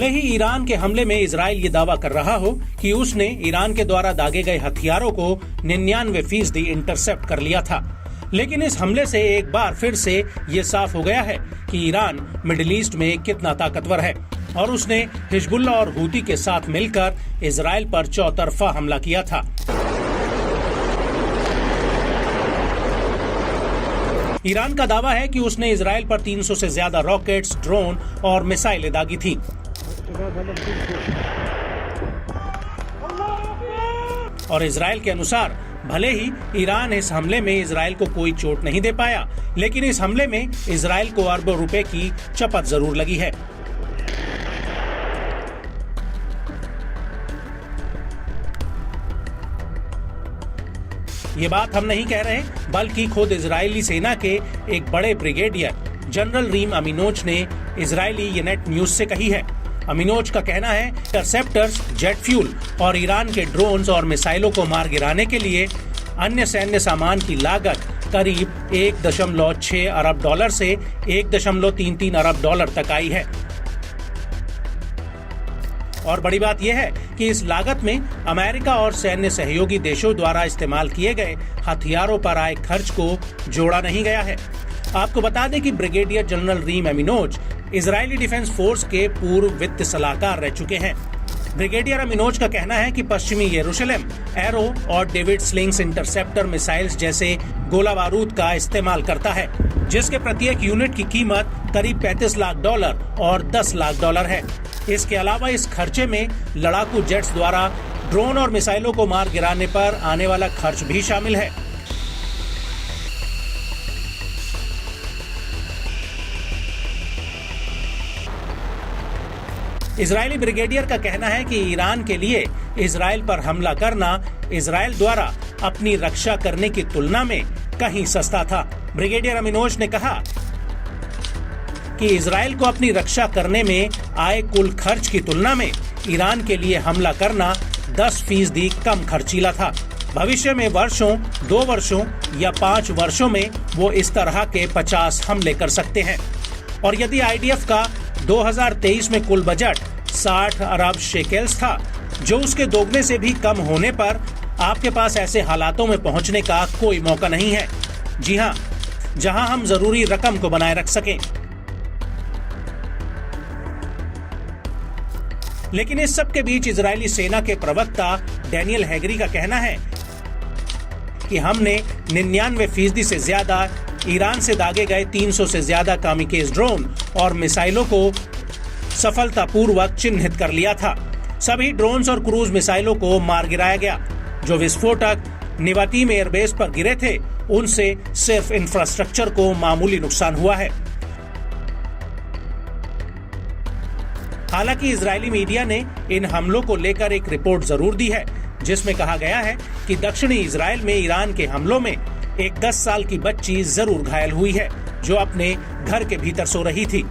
भले ही ईरान के हमले में इजराइल ये दावा कर रहा हो कि उसने ईरान के द्वारा दागे गए हथियारों को 99% इंटरसेप्ट कर लिया था, लेकिन इस हमले से एक बार फिर से ये साफ हो गया है कि ईरान मिडिल ईस्ट में कितना ताकतवर है और उसने हिजबुल्लाह और हूती के साथ मिलकर इजराइल पर चौतरफा हमला किया था। ईरान का दावा है कि उसने इजराइल पर 300 से ज्यादा रॉकेट्स, ड्रोन और मिसाइलें दागी थी। और इजराइल के अनुसार भले ही ईरान इस हमले में इजराइल को कोई चोट नहीं दे पाया, लेकिन इस हमले में इजराइल को अरबों रुपए की चपत जरूर लगी है। ये बात हम नहीं कह रहे, बल्कि खुद इजरायली सेना के एक बड़े ब्रिगेडियर जनरल रीम अमीनोज ने इजरायली येनेट न्यूज से कही है। अमीनोज का कहना है इंटरसेप्टर्स, जेट फ्यूल और ईरान के ड्रोन्स और मिसाइलों को मार गिराने के लिए अन्य सैन्य सामान की लागत करीब 1.6 अरब डॉलर से 1.33 अरब डॉलर तक आई है। और बड़ी बात यह है कि इस लागत में अमेरिका और सैन्य सहयोगी देशों द्वारा इस्तेमाल किए गए हथियारों पर आए खर्च को जोड़ा नहीं गया है। आपको बता दें कि brigadier general Reem Aminoach Israeli defence force के पूर्व वित्त सलाहकार रह चुके हैं। ब्रिगेडियर अमीनोज का कहना है कि पश्चिमी यरूशलेम एरो और डेविड स्लिंग्स इंटरसेप्टर मिसाइल्स जैसे गोला बारूद का इस्तेमाल करता है, जिसके प्रत्येक यूनिट की कीमत करीब 35 लाख डॉलर और 10 लाख डॉलर है। इसके अलावा इस खर्चे में लड़ाकू जेट्स द्वारा ड्रोन और मिसाइलों को मार गिराने पर आने वाला खर्च भी शामिल है। इजरायली ब्रिगेडियर का कहना है कि ईरान के लिए इजराइल पर हमला करना इजराइल द्वारा अपनी रक्षा करने की तुलना में कहीं सस्ता था। ब्रिगेडियर अमीनोज ने कहा कि इजराइल को अपनी रक्षा करने में आए कुल खर्च की तुलना में ईरान के लिए हमला करना 10% कम खर्चीला था। भविष्य में वर्षों, 2 वर्षों या 5 वर्षों में वो इस तरह के 50 हमले कर सकते हैं। और यदि आईडीएफ का 2023 में कुल बजट 60 अरब शेकेल्स था, जो उसके दोगुने से भी कम होने पर आपके पास ऐसे हालातों में पहुंचने का कोई मौका नहीं है। जी हाँ, जहां हम जरूरी रकम को बनाए रख सकें। लेकिन इस सब के बीच इजरायली सेना के प्रवक्ता डैनियल हैगरी का कहना है कि हमने 99% से ज्यादा ईरान से दागे गए 300 से ज्यादा कामिकेज ड्रोन और मिसाइलों को सफलतापूर्वक चिन्हित कर लिया था। सभी ड्रोन्स और क्रूज मिसाइलों को मार गिराया गया। जो विस्फोटक निवातीम एयरबेस पर गिरे थे, उनसे सिर्फ इंफ्रास्ट्रक्चर को मामूली नुकसान हुआ है। हालांकि इजरायली मीडिया ने इन हमलों को लेकर एक रिपोर्ट जरूर दी है, जिसमें कहा गया है कि दक्षिणी इजराइल में ईरान के हमलों में एक 10 साल की बच्ची जरूर घायल हुई है, जो अपने घर के भीतर सो रही थी।